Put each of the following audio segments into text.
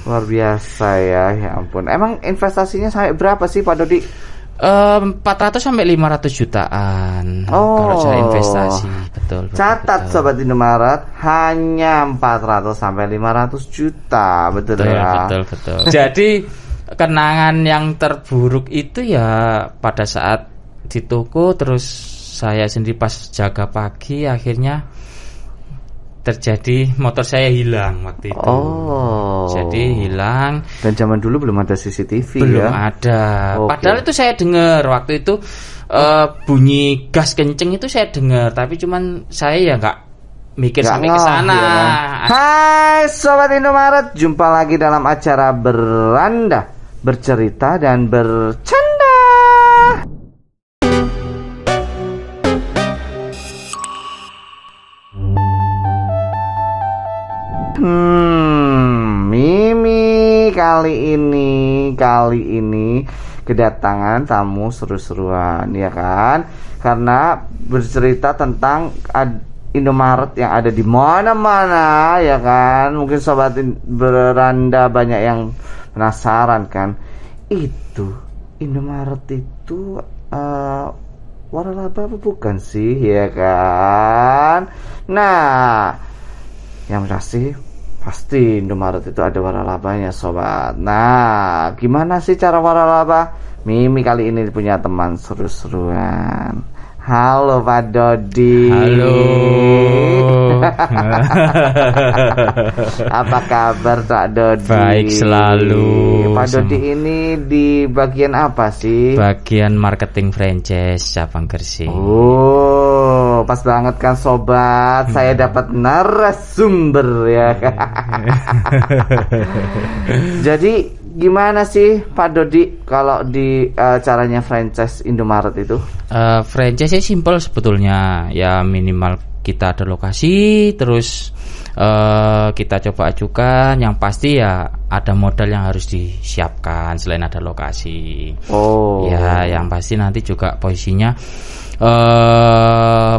Luar biasa ya ampun. Emang investasinya sampai berapa sih Pak Dodi? 400 sampai 500 jutaan. Kalau saya investasi, betul. Catat Sobat Indomaret, hanya 400 sampai 500 juta, betul ya. Betul. Jadi kenangan yang terburuk itu ya pada saat di toko, terus saya sendiri pas jaga pagi akhirnya terjadi motor saya hilang waktu itu. Jadi hilang. Dan zaman dulu belum ada CCTV belum ada. Padahal itu saya dengar waktu itu bunyi gas kenceng itu saya dengar, tapi cuman saya ya nggak mikir sampai ke sana. Ya kan? Hai Sobat Indomaret, jumpa lagi dalam acara Beranda, Bercerita dan Bercanda. Mimi kali ini kedatangan tamu seru-seruan ya kan, karena bercerita tentang Indomaret yang ada di mana-mana ya kan. Mungkin Sobat Beranda banyak yang penasaran kan, itu Indomaret itu waralaba apa bukan sih ya kan. Nah, yang pasti Indomaret itu ada waralabanya sobat. Nah, gimana sih cara waralaba? Mimi kali ini punya teman seru-seruan. Halo Pak Dodi. Halo. Apa kabar Pak Dodi? Baik selalu. Pak Dodi ini di bagian apa sih? Bagian marketing franchise cabang Gresik. Pas banget kan sobat, saya dapat narasumber ya. Jadi gimana sih Pak Dodi kalau di caranya franchise Indomaret itu? Franchise simple sebetulnya, ya minimal kita ada lokasi, terus kita coba ajukan. Yang pasti ya ada modal yang harus disiapkan selain ada lokasi. Ya yang pasti nanti juga posisinya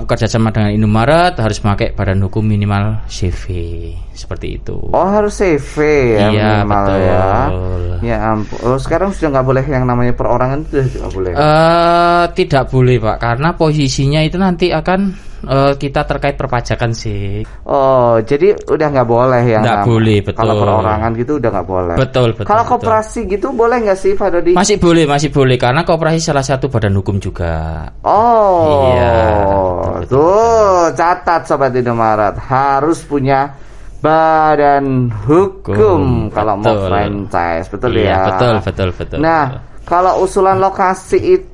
kerjasama dengan Indomaret harus memakai badan hukum minimal CV seperti itu. Harus CV ya, iya, minimal betul. Ya ampun. Sekarang sudah nggak boleh yang namanya perorangan itu nggak boleh. Tidak boleh Pak, karena posisinya itu nanti akan kita terkait perpajakan sih. Jadi udah nggak boleh ya? Nggak boleh, betul. Kalau perorangan gitu udah nggak boleh. Betul. Kalau koperasi gitu boleh nggak sih Pak Dodi? Masih boleh karena koperasi salah satu badan hukum juga. Iya. Tuh catat Sobat Indomaret, harus punya badan hukum kalau mau franchise, betul ya? Betul. Nah, kalau usulan lokasi itu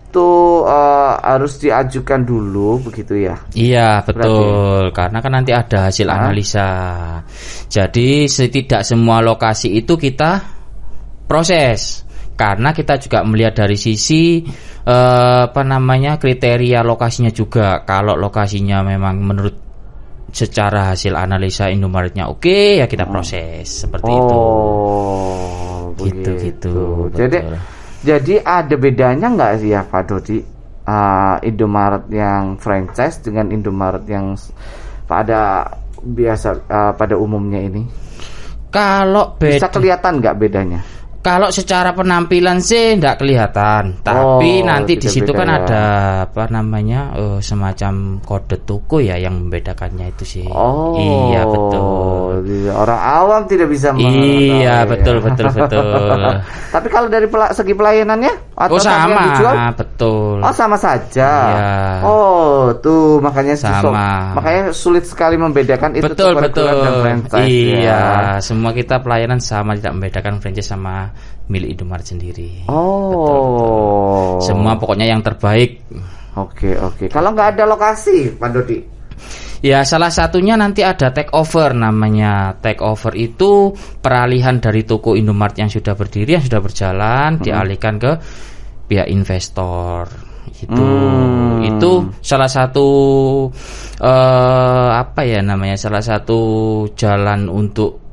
harus diajukan dulu begitu ya? Iya betul. Berarti, karena kan nanti ada hasil analisa. Jadi tidak semua lokasi itu kita proses, karena kita juga melihat dari sisi kriteria lokasinya juga. Kalau lokasinya memang menurut secara hasil analisa Indomaretnya oke, ya kita proses seperti itu. Gitu. Jadi ada bedanya nggak sih ya Pak Dodi, Indomaret yang franchise dengan Indomaret yang pada umumnya ini? Kalau bisa kelihatan nggak bedanya? Kalau secara penampilan sih nggak kelihatan, tapi nanti di situ kan ya. Ada semacam kode toko ya yang membedakannya itu sih. Iya betul. Orang awam tidak bisa mengetahui. Iya betul. Tapi kalau dari segi pelayanannya atau sama, yang dijual? Betul. Sama saja. Iya. Tuh makanya sama. Makanya sulit sekali membedakan itu betul. dan franchise. Iya, semua kita pelayanan sama, tidak membedakan franchise sama milik Indomaret sendiri. Betul. Semua pokoknya yang terbaik. Oke. Kalau nggak ada lokasi, Pak Dodi? Ya salah satunya nanti ada take over namanya. Take over itu peralihan dari toko Indomaret yang sudah berdiri, yang sudah berjalan, dialihkan ke pihak investor. Itu salah satu salah satu jalan untuk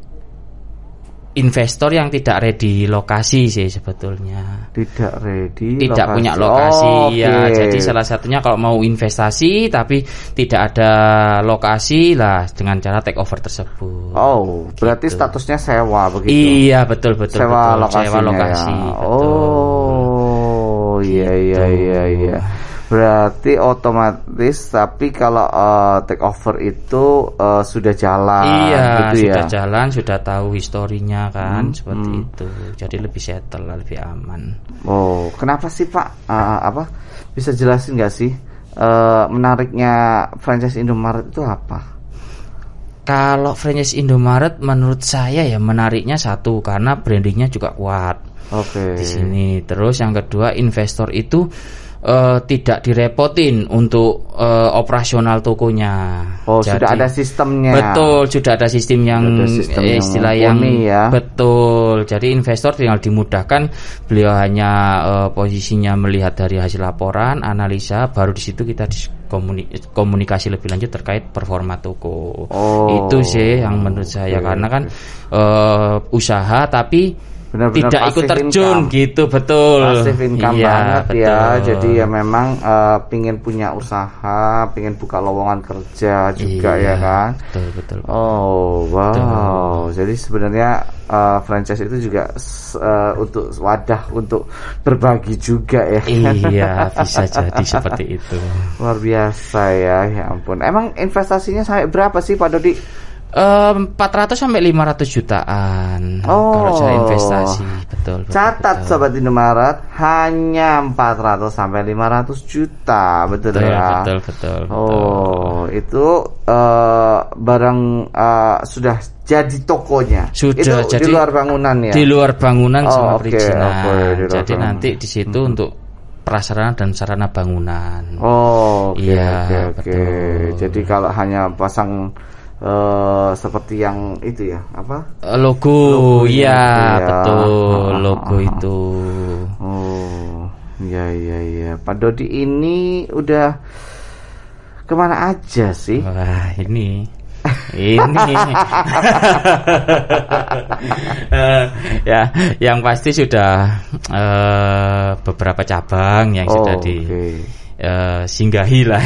investor yang tidak ready lokasi sih sebetulnya. Tidak ready, tidak lokasi. punya lokasi. Ya, Oke. jadi salah satunya kalau mau investasi tapi tidak ada lokasi lah dengan cara take over tersebut. Oh, berarti Gitu. statusnya sewa begitu. Iya, betul Sewa betul. lokasinya Sewa lokasi. ya. Betul. Oh, iya iya Gitu. iya. Berarti otomatis, tapi kalau take over itu sudah jalan, Iya, gitu sudah ya. jalan, sudah tahu historinya kan, seperti itu. Jadi lebih settle, lebih aman. Oh, kenapa sih Pak? Apa? Bisa jelasin nggak sih menariknya franchise Indomaret itu apa? Kalau franchise Indomaret menurut saya ya menariknya satu karena brandingnya juga kuat Oke. di sini. Terus yang kedua investor itu tidak direpotin untuk operasional tokonya. Oh, sudah ada sistemnya. Betul, sudah ada sistem yang Sudah ada sistem yang istilah yang mumpuni ya. betul. Jadi investor tinggal dimudahkan, beliau hanya posisinya melihat dari hasil laporan, analisa, baru di situ kita komunikasi lebih lanjut terkait performa toko. Oh, Itu sih yang menurut saya karena kan usaha tapi benar-benar tidak ikut passive terjun income. gitu, betul. Passive income Iya, banget ya. betul. Jadi ya memang pingin punya usaha, pingin buka lowongan kerja juga Iya, ya kan. Betul, betul. Oh wow. Jadi sebenarnya franchise itu juga untuk wadah untuk berbagi juga ya. Iya, bisa jadi seperti itu. Luar biasa ya ampun. Emang investasinya sampai berapa sih Pak Dodi? 400 sampai 500 jutaan. Oh. Kalau saya investasi, betul. Catat betul. Sobat Indomaret, hanya 400 sampai 500 juta, betul ya? Betul. Oh, itu barang sudah jadi tokonya. Sudah itu jadi di luar bangunan ya. Di luar bangunan Oh, sama oke, perizinan. oke, di luar Jadi bangunan. nanti di situ untuk prasarana dan sarana bangunan. Oh, oke, Iya, oke. betul. Jadi kalau hanya pasang seperti yang itu ya, apa? Logo, itu iya, ya. betul, logo itu. Oh, iya. Pak Dodi ini udah kemana aja sih? Wah, ini ya, yang pasti sudah beberapa cabang yang sudah oke. singgahi lah.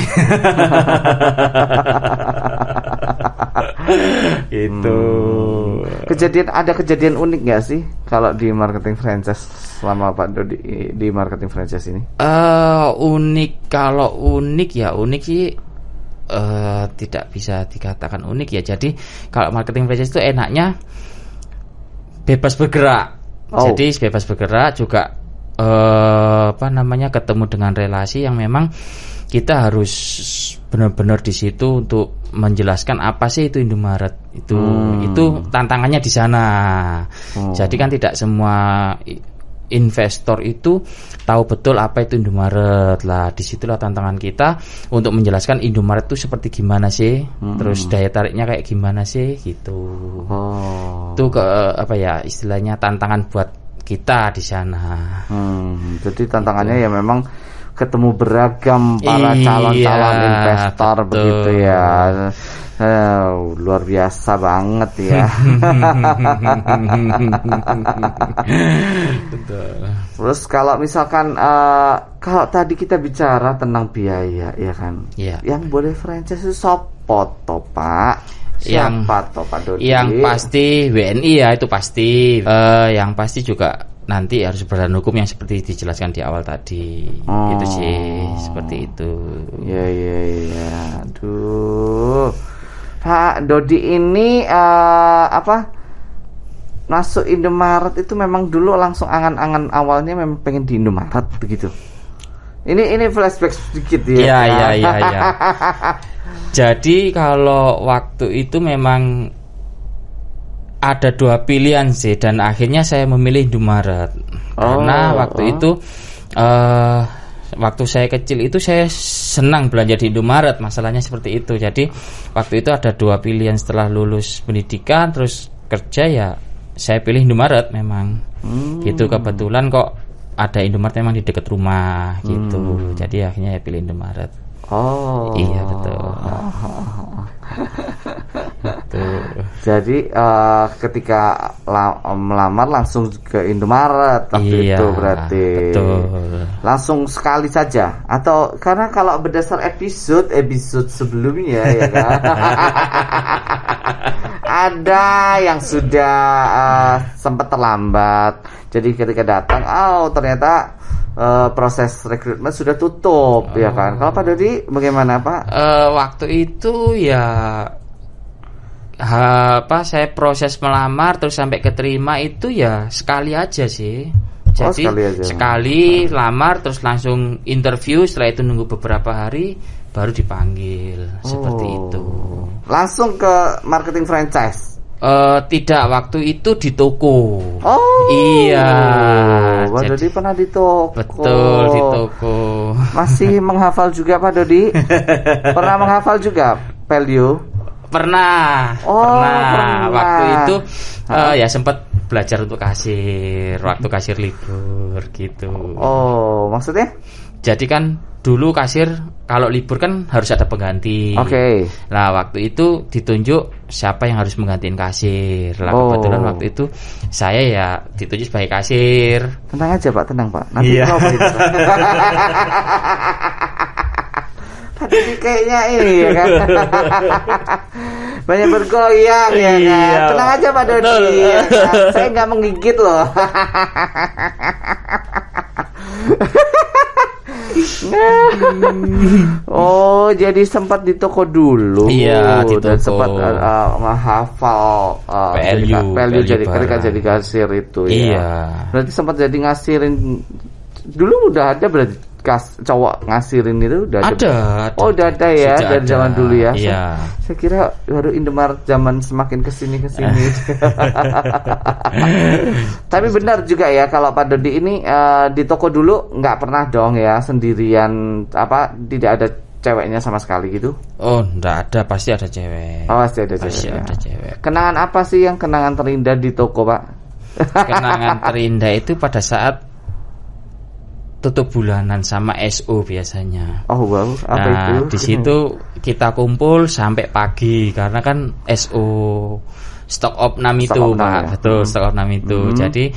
Gitu. Ada kejadian unik nggak sih kalau di marketing franchise selama Pak Dodi di marketing franchise ini? Kalau unik sih tidak bisa dikatakan unik ya. Jadi kalau marketing franchise itu enaknya bebas bergerak. Oh. Jadi bebas bergerak juga ketemu dengan relasi yang memang kita harus benar-benar di situ untuk menjelaskan apa sih itu Indomaret. Itu tantangannya di sana. Jadi kan tidak semua investor itu tahu betul apa itu Indomaret lah. Disitulah tantangan kita untuk menjelaskan Indomaret itu seperti gimana sih, terus daya tariknya kayak gimana sih gitu. Itu istilahnya tantangan buat kita di sana. Jadi tantangannya ya memang ketemu beragam para calon-calon investor, betul. begitu ya. Luar biasa banget ya. Terus kalau misalkan kalau tadi kita bicara tentang biaya ya kan, yang boleh franchise itu sopo to Pak? Siapa to Pak Dodi? Yang pasti WNI ya, itu pasti. Yang pasti juga nanti harus berjalan hukum yang seperti dijelaskan di awal tadi. Itu sih seperti itu. Iya. Aduh, Pak Dodi ini masuk Indomaret itu memang dulu langsung angan-angan awalnya memang pengen di Indomaret begitu. Ini flashback sedikit ya. Iya. Jadi kalau waktu itu memang ada dua pilihan sih, dan akhirnya saya memilih Indomaret karena waktu itu waktu saya kecil itu saya senang belanja di Indomaret, masalahnya seperti itu. Jadi waktu itu ada dua pilihan setelah lulus pendidikan terus kerja, ya saya pilih Indomaret memang. Gitu, kebetulan kok ada Indomaret memang di dekat rumah gitu. Jadi akhirnya saya pilih Indomaret. Oh. Iya, betul. Jadi ketika melamar langsung ke Indomaret waktu itu berarti. Betul. Langsung sekali saja atau karena kalau berdasar episode sebelumnya ya kan. Ada yang sudah sempat terlambat. Jadi ketika datang, ternyata proses rekrutmen sudah tutup, ya kan? Kalau Pak Dodi bagaimana Pak? Waktu itu ya saya proses melamar terus sampai keterima itu ya sekali aja sih. Jadi sekali lamar terus langsung interview, setelah itu nunggu beberapa hari baru dipanggil seperti itu. Langsung ke marketing franchise? Tidak, waktu itu di toko. Iya. Pak Dodi pernah di toko. Betul, di toko. Masih menghafal juga Pak Dodi? Pernah menghafal juga value? Pernah. Waktu itu ya sempat belajar untuk kasir waktu kasir libur gitu. Maksudnya? Jadi kan dulu kasir kalau libur kan harus ada pengganti. Oke. Nah, waktu itu ditunjuk siapa yang harus menggantiin kasir. Lah kebetulan waktu itu saya ya ditunjuk sebagai kasir. Tenang aja Pak, tenang Pak. Nanti ngobrol itu. Tadi kayaknya ini ya kan. Banyak bergoyang ya kan. Tenang aja Pak Dodi ya kan? Saya nggak menggigit loh. Jadi sempat di toko dulu. Iya, di toko. Dan sempat menghafal value jadi ketika jadi kasir itu ya. Iya. Berarti sempat jadi ngasirin. Dulu udah ada berarti cowok ngasirin itu udah ada. Udah ada ya dari zaman dulu ya. Iya. Saya kira baru Indomaret zaman semakin kesini. Tapi benar juga ya kalau Pak Dodi ini di toko dulu nggak pernah dong ya sendirian tidak ada ceweknya sama sekali gitu? Nggak ada, pasti ada cewek. Pasti ada cewek. Kenangan apa sih yang kenangan terindah di toko Pak? Kenangan terindah itu pada saat tutup bulanan sama SO biasanya. Wow, apa itu? Di situ kita kumpul sampai pagi karena kan SO stock opnam itu, Pak. Betul, stock opnam itu. Jadi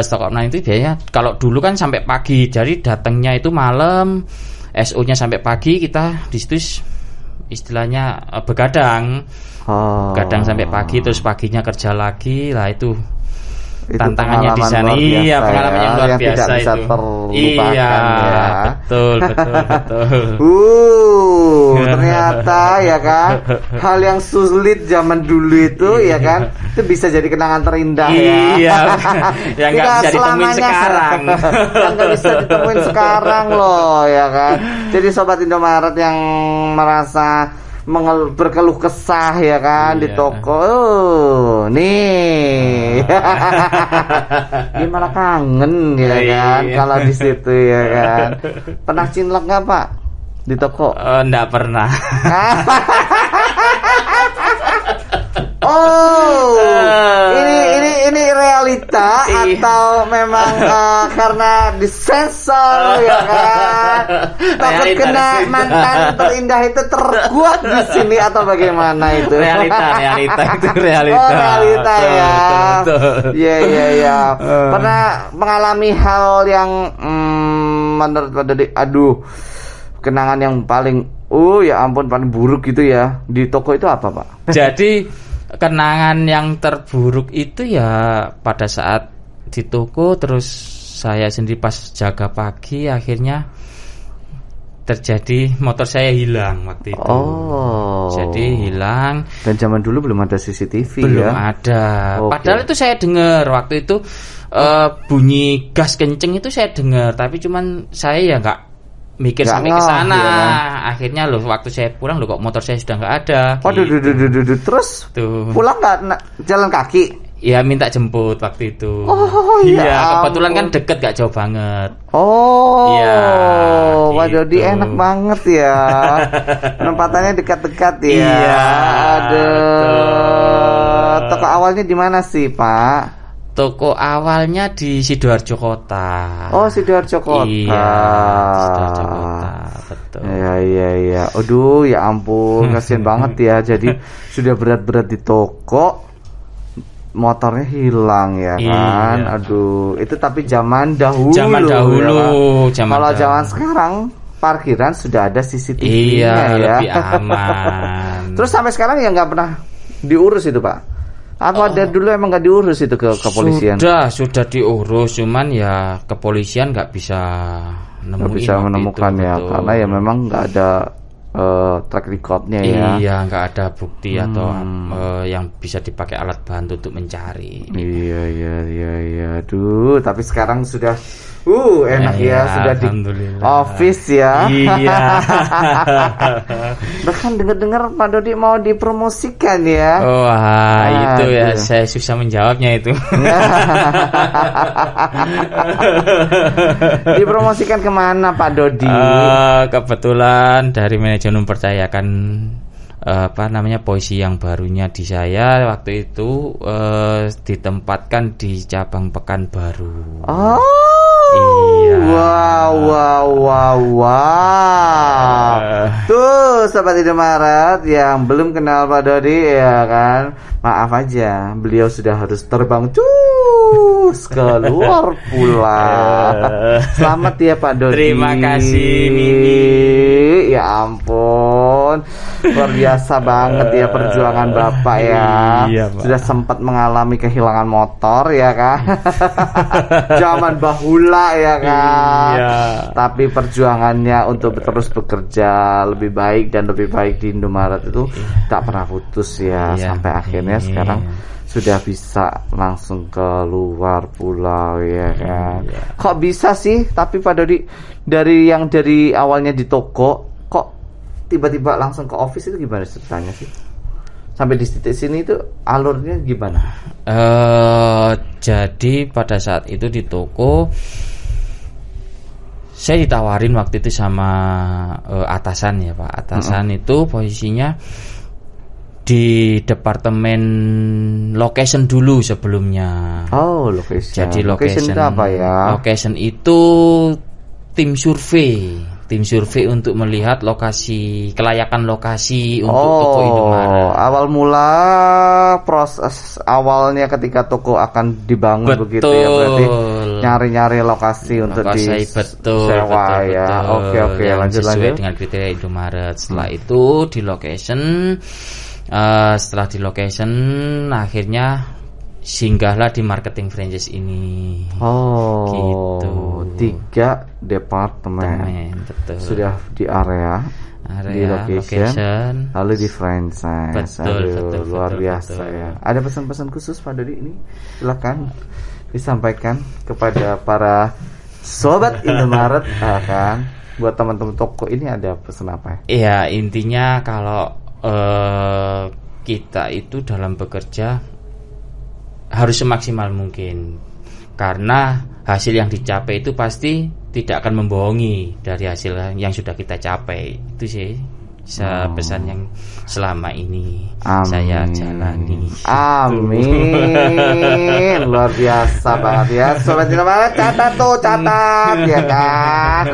stock opnam itu biasanya kalau dulu kan sampai pagi. Jadi datangnya itu malam, SO-nya sampai pagi, kita di situ istilahnya begadang. Begadang sampai pagi terus paginya kerja lagi. Lah itu tantangannya di sana. Iya, pengalaman yang luar biasa tidak bisa itu. Terlupakan ya. Betul. Ternyata ya kan hal yang sulit zaman dulu itu ya kan itu bisa jadi kenangan terindah ya. Iya. Yang nggak bisa ditemuin sekarang. Yang nggak bisa ditemuin sekarang loh ya kan. Jadi sobat Indomaret yang merasa berkeluh kesah ya kan di toko. Nih. Dia malah kangen ya kan kalau di situ ya kan. Pernah cinlok nggak Pak di toko? Nggak pernah. Ini realita atau memang karena disensor ya kan? Takut kena mantan terindah itu terkuat di sini atau bagaimana itu? Realita itu realita. Realita ya. Iya. Pernah mengalami hal yang menurut Pak Dodi, kenangan yang paling ya ampun paling buruk gitu ya di toko itu apa Pak? Jadi kenangan yang terburuk itu ya pada saat di toko, terus saya sendiri pas jaga pagi akhirnya terjadi motor saya hilang waktu itu. Jadi hilang. Dan zaman dulu belum ada CCTV belum ada. Padahal itu saya dengar waktu itu bunyi gas kenceng itu saya dengar, tapi cuman saya ya nggak mikir sampai ke sana. Ya kan? Akhirnya waktu saya pulang kok motor saya sudah nggak ada. Gitu. Terus pulang nggak jalan kaki? Ya minta jemput waktu itu. Iya, kebetulan kan deket, gak jauh banget. Iya. Pak Dodi enak banget ya. Penempatannya dekat-dekat ya. Iya. Toko awalnya di mana sih Pak? toko awalnya di Sidoarjo Kota. Oh, Sidoarjo Kota. Iya, Sidoarjo Kota, betul. Iya. Aduh, ya ampun, kasihan banget ya. Jadi sudah berat-berat di toko, motornya hilang ya kan. Iya. Aduh, itu tapi zaman dahulu. Zaman dahulu, ya kan? Kalau zaman sekarang parkiran sudah ada CCTV-nya iya, ya. lebih aman. Terus sampai sekarang ya nggak pernah diurus itu, Pak? Apa ada dulu emang nggak diurus itu ke kepolisian? Sudah diurus, cuman ya kepolisian nggak bisa menemukan itu, ya, betul. karena ya memang nggak ada track recordnya ya. Iya, nggak ada bukti atau yang bisa dipakai alat bantu untuk mencari. Iya. Aduh, tapi sekarang sudah enak ya, sudah di office ya. Iya. Bahkan dengar-dengar Pak Dodi mau dipromosikan ya. Wah, itu ya saya susah menjawabnya itu. Dipromosikan kemana Pak Dodi? Kebetulan dari manajemen mempercayakan puisi yang barunya di saya waktu itu ditempatkan di cabang Pekanbaru. Oh. Iya. Wow. Tuh Sobat Indomaret yang belum kenal Pak Dodi ya kan, maaf aja, beliau sudah harus terbang keluar pulau. Selamat ya Pak Dodi. Terima kasih Mimi. Ya ampun, luar biasa banget ya perjuangan Bapak ya. Iya, Pak. Sudah sempat mengalami kehilangan motor ya kan. Zaman bahula ya kan. Iya. Tapi perjuangannya untuk terus bekerja lebih baik dan lebih baik di Indomaret itu tak pernah putus ya. Iya. Sampai akhirnya sekarang sudah bisa langsung ke luar pulau ya kan. Kok bisa sih? Tapi Pak Dodi dari awalnya di toko kok tiba-tiba langsung ke office itu gimana ceritanya sih? Sampai di titik sini itu alurnya gimana? Jadi pada saat itu di toko saya ditawarin waktu itu sama atasan ya Pak. Atasan itu posisinya di departemen location dulu sebelumnya. Oh, location. Jadi location itu apa ya? Location itu tim survei untuk melihat kelayakan lokasi untuk toko Indomaret. Awal mula proses awalnya ketika toko akan dibangun begitu ya, berarti nyari-nyari lokasi untuk disewa ya. Oke, lanjut sesuai dengan kriteria Indomaret. Setelah itu di location akhirnya singgahlah di marketing franchise ini. Gitu. 3 departemen. Betul. Sudah di area di location, lalu di franchise. Betul, luar biasa ya. Ada pesan-pesan khusus Pak Dodi ini? Silakan disampaikan kepada para sobat Indomaret kan. Buat teman-teman toko ini ada pesan apa? Iya, intinya kalau kita itu dalam bekerja harus semaksimal mungkin, karena hasil yang dicapai itu pasti tidak akan membohongi dari hasil yang sudah kita capai. Itu sih pesan yang selama ini saya jalani. Amin. Luar biasa banget ya Sobat Indomaret. Catat ya kan.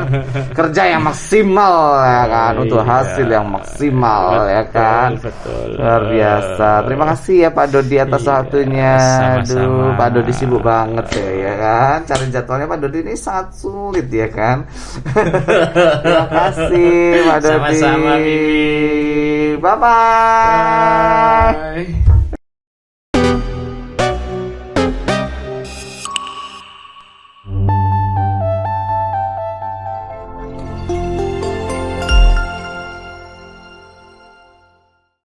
Kerja yang maksimal ya kan, untuk hasil yang maksimal ya kan. Betul. Luar biasa. Terima kasih ya Pak Dodi atas waktunya. Aduh, Pak Dodi sibuk banget ya kan. Cari jadwalnya Pak Dodi ini sangat sulit ya kan. Terima kasih Pak Dodi. Sama-sama. Bye-bye.